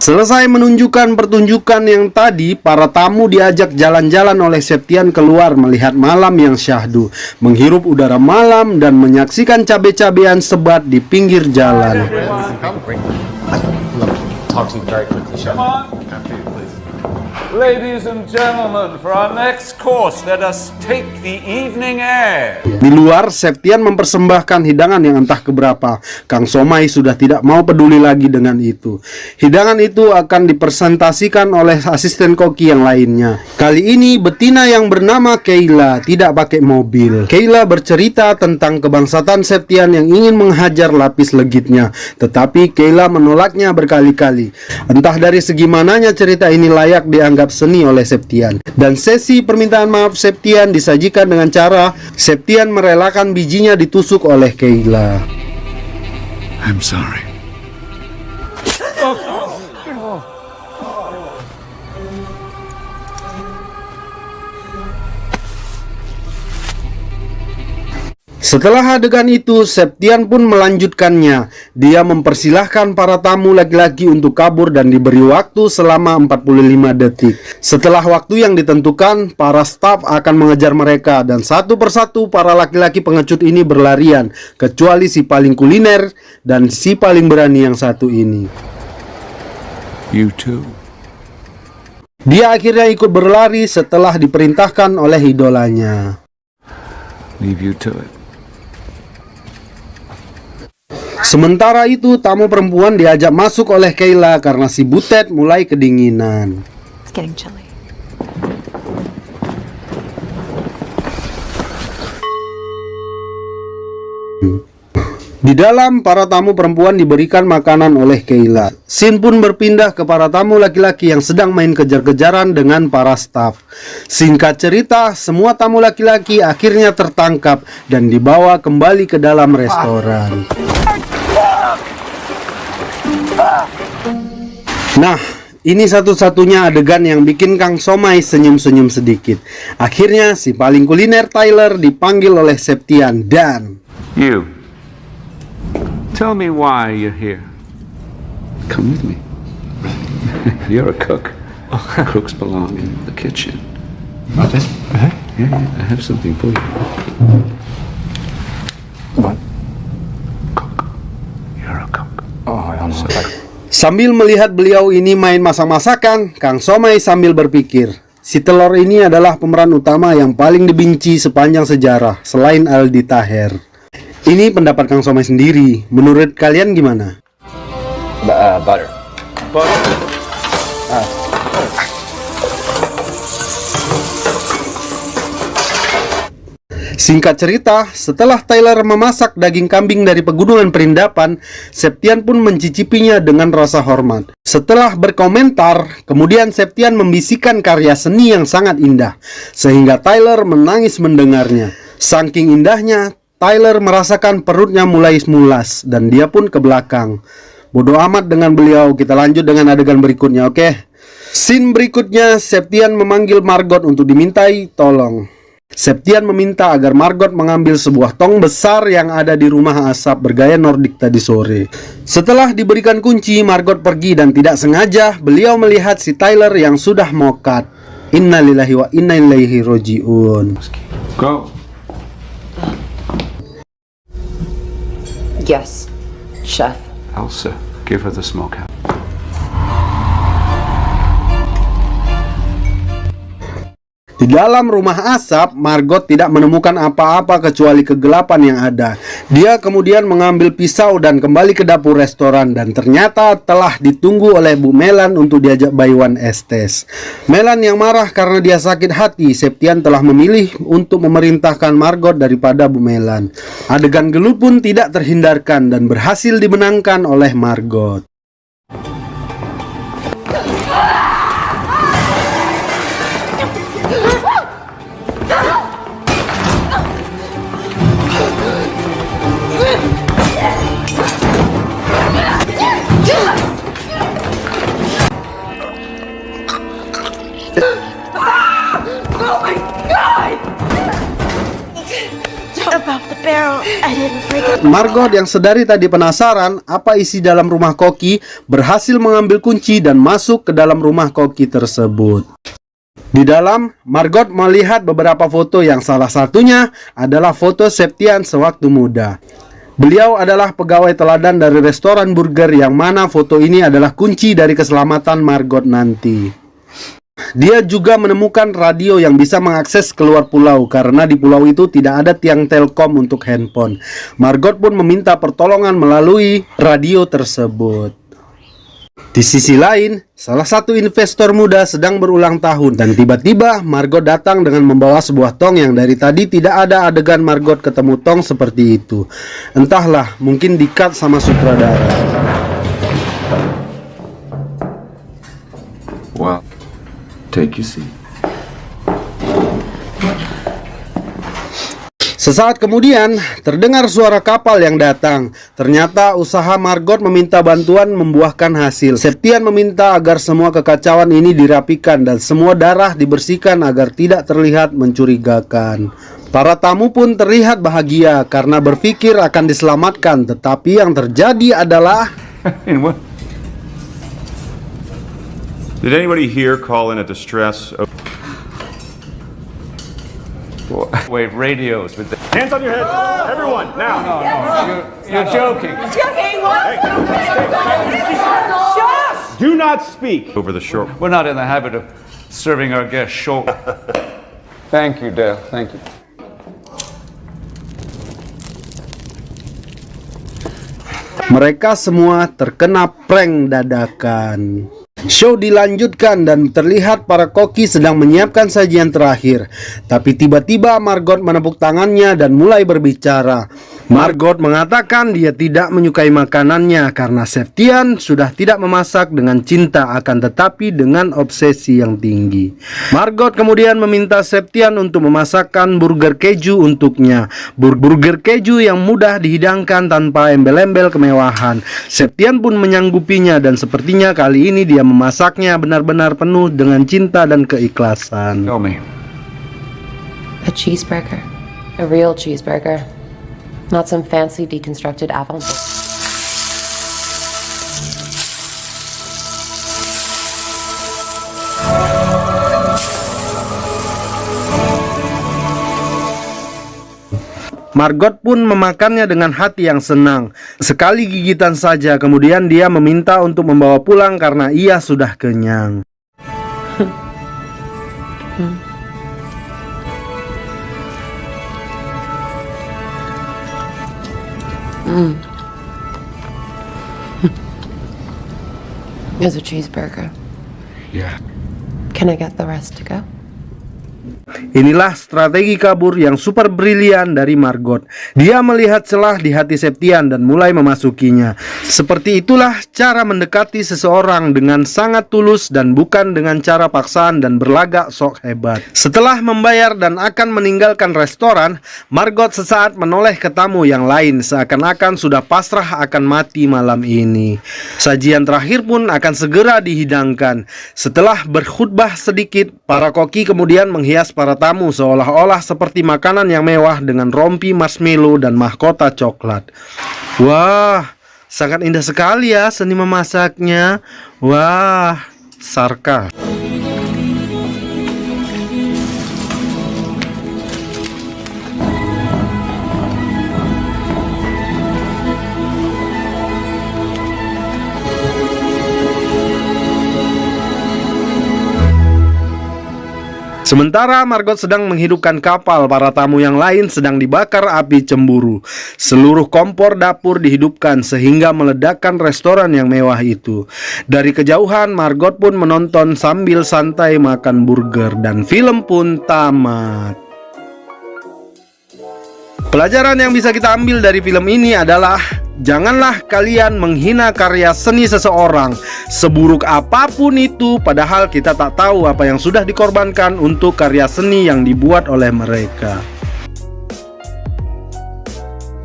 Selesai menunjukkan pertunjukan yang tadi, para tamu diajak jalan-jalan oleh Septian keluar melihat malam yang syahdu, menghirup udara malam dan menyaksikan cabe-cabean sebat di pinggir jalan. Ladies and gentlemen, for our next course, let us take the evening air. Di luar, Septian mempersembahkan hidangan yang entah keberapa. Kang Somai sudah tidak mau peduli lagi dengan itu. Hidangan itu akan dipresentasikan oleh asisten koki yang lainnya. Kali ini, betina yang bernama Keila tidak pakai mobil. Keila bercerita tentang kebangsaan Septian yang ingin menghajar lapis legitnya. Tetapi Keila menolaknya berkali-kali. Entah dari segi mananya cerita ini layak dianggap seni oleh Septian. Dan sesi permintaan maaf Septian disajikan dengan cara Septian merelakan bijinya ditusuk oleh Keila. I'm sorry. Setelah adegan itu, Septian pun melanjutkannya. Dia mempersilahkan para tamu laki-laki untuk kabur dan diberi waktu selama 45 detik. Setelah waktu yang ditentukan, para staf akan mengejar mereka dan satu persatu para laki-laki pengecut ini berlarian, kecuali si paling kuliner dan si paling berani yang satu ini. You too. Dia akhirnya ikut berlari setelah diperintahkan oleh idolanya. Leave you to it. Sementara itu, tamu perempuan diajak masuk oleh Keila karena si Butet mulai kedinginan. It's getting chilly. Di dalam, para tamu perempuan diberikan makanan oleh Keila. Scene pun berpindah ke para tamu laki-laki yang sedang main kejar-kejaran dengan para staf. Singkat cerita, semua tamu laki-laki akhirnya tertangkap dan dibawa kembali ke dalam restoran. Nah, ini satu-satunya adegan yang bikin Kang Somai senyum-senyum sedikit. Akhirnya si paling kuliner Tyler dipanggil oleh Septian dan... You. Tell me why you're here. Come with me. You're a cook. Cooks belong in the kitchen. What? Yeah, I have something for you. What? Cook. You're a cook. Oh, I don't know. Sambil melihat beliau ini main masak-masakan, Kang Somai sambil berpikir, si telur ini adalah pemeran utama yang paling dibenci sepanjang sejarah, selain Aldi Taher. Ini pendapat Kang Somai sendiri. Menurut kalian gimana? Butter. Singkat cerita, setelah Tyler memasak daging kambing dari pegunungan Perindapan, Septian pun mencicipinya dengan rasa hormat. Setelah berkomentar, kemudian Septian membisikkan karya seni yang sangat indah, sehingga Tyler menangis mendengarnya. Saking indahnya, Tyler merasakan perutnya mulai mulas, dan dia pun ke belakang. Bodoh amat dengan beliau, kita lanjut dengan adegan berikutnya, oke? Scene berikutnya, Septian memanggil Margot untuk dimintai tolong. Septian meminta agar Margot mengambil sebuah tong besar yang ada di rumah asap bergaya Nordik tadi sore. Setelah diberikan kunci, Margot pergi dan tidak sengaja beliau melihat si Tyler yang sudah mokat. Innalillahi wa inna ilaihi roji'un. Go. Yes, chef. Elsa, give her the smoke house. Di dalam rumah asap, Margot tidak menemukan apa-apa kecuali kegelapan yang ada. Dia kemudian mengambil pisau dan kembali ke dapur restoran, dan ternyata telah ditunggu oleh Bu Melan untuk diajak Baywan Estes. Melan yang marah karena dia sakit hati, Septian telah memilih untuk memerintahkan Margot daripada Bu Melan. Adegan gelut pun tidak terhindarkan dan berhasil dimenangkan oleh Margot. Oh my God! About the barrel, I didn't break it. Margot yang sedari tadi penasaran apa isi dalam rumah koki berhasil mengambil kunci dan masuk ke dalam rumah koki tersebut. Di dalam, Margot melihat beberapa foto yang salah satunya adalah foto Septian sewaktu muda. Beliau adalah pegawai teladan dari restoran burger yang mana foto ini adalah kunci dari keselamatan Margot nanti. Dia juga menemukan radio yang bisa mengakses keluar pulau karena di pulau itu tidak ada tiang telkom untuk handphone. Margot pun meminta pertolongan melalui radio tersebut. Di sisi lain, salah satu investor muda sedang berulang tahun dan tiba-tiba Margot datang dengan membawa sebuah tong yang dari tadi tidak ada adegan Margot ketemu tong seperti itu. Entahlah, mungkin di-cut sama sutradara. Well, take your seat. Sesaat kemudian, terdengar suara kapal yang datang. Ternyata usaha Margot meminta bantuan membuahkan hasil. Septian meminta agar semua kekacauan ini dirapikan dan semua darah dibersihkan agar tidak terlihat mencurigakan. Para tamu pun terlihat bahagia karena berpikir akan diselamatkan. Tetapi yang terjadi adalah... What? Did anybody here call in a distress? Wave radios with the... Hands on your head, everyone, now. You're joking. Do not speak over the shore. We're not in the habit of serving our guests short. Thank you, Dale. Thank you. Mereka semua terkena prank dadakan. Show dilanjutkan dan terlihat para koki sedang menyiapkan sajian terakhir. Tapi tiba-tiba Margot menepuk tangannya dan mulai berbicara. Margot mengatakan dia tidak menyukai makanannya karena Septian sudah tidak memasak dengan cinta akan tetapi dengan obsesi yang tinggi. Margot kemudian meminta Septian untuk memasakkan burger keju untuknya. Burger keju yang mudah dihidangkan tanpa embel-embel kemewahan. Septian pun menyanggupinya dan sepertinya kali ini dia memasaknya benar-benar penuh dengan cinta dan keikhlasan. Tell me. A cheeseburger. A real cheeseburger. Not some fancy deconstructed avant-garde. Margot pun memakannya dengan hati yang senang. Sekali gigitan saja, kemudian dia meminta untuk membawa pulang karena ia sudah kenyang. It's a cheeseburger. Yeah. Can I get the rest to go? Inilah strategi kabur yang super brilian dari Margot. Dia melihat celah di hati Septian dan mulai memasukinya. Seperti itulah cara mendekati seseorang dengan sangat tulus dan bukan dengan cara paksaan dan berlagak sok hebat. Setelah membayar dan akan meninggalkan restoran, Margot sesaat menoleh ke tamu yang lain seakan-akan sudah pasrah akan mati malam ini. Sajian terakhir pun akan segera dihidangkan. Setelah berkhutbah sedikit, para koki kemudian menghias para tamu seolah-olah seperti makanan yang mewah dengan rompi marshmallow dan mahkota coklat. Wah, sangat indah sekali ya seni memasaknya. Wah, sarkas. Sementara Margot sedang menghidupkan kapal, para tamu yang lain sedang dibakar api cemburu. Seluruh kompor dapur dihidupkan sehingga meledakkan restoran yang mewah itu. Dari kejauhan Margot pun menonton sambil santai makan burger dan film pun tamat. Pelajaran yang bisa kita ambil dari film ini adalah janganlah kalian menghina karya seni seseorang, seburuk apapun itu, padahal kita tak tahu apa yang sudah dikorbankan untuk karya seni yang dibuat oleh mereka.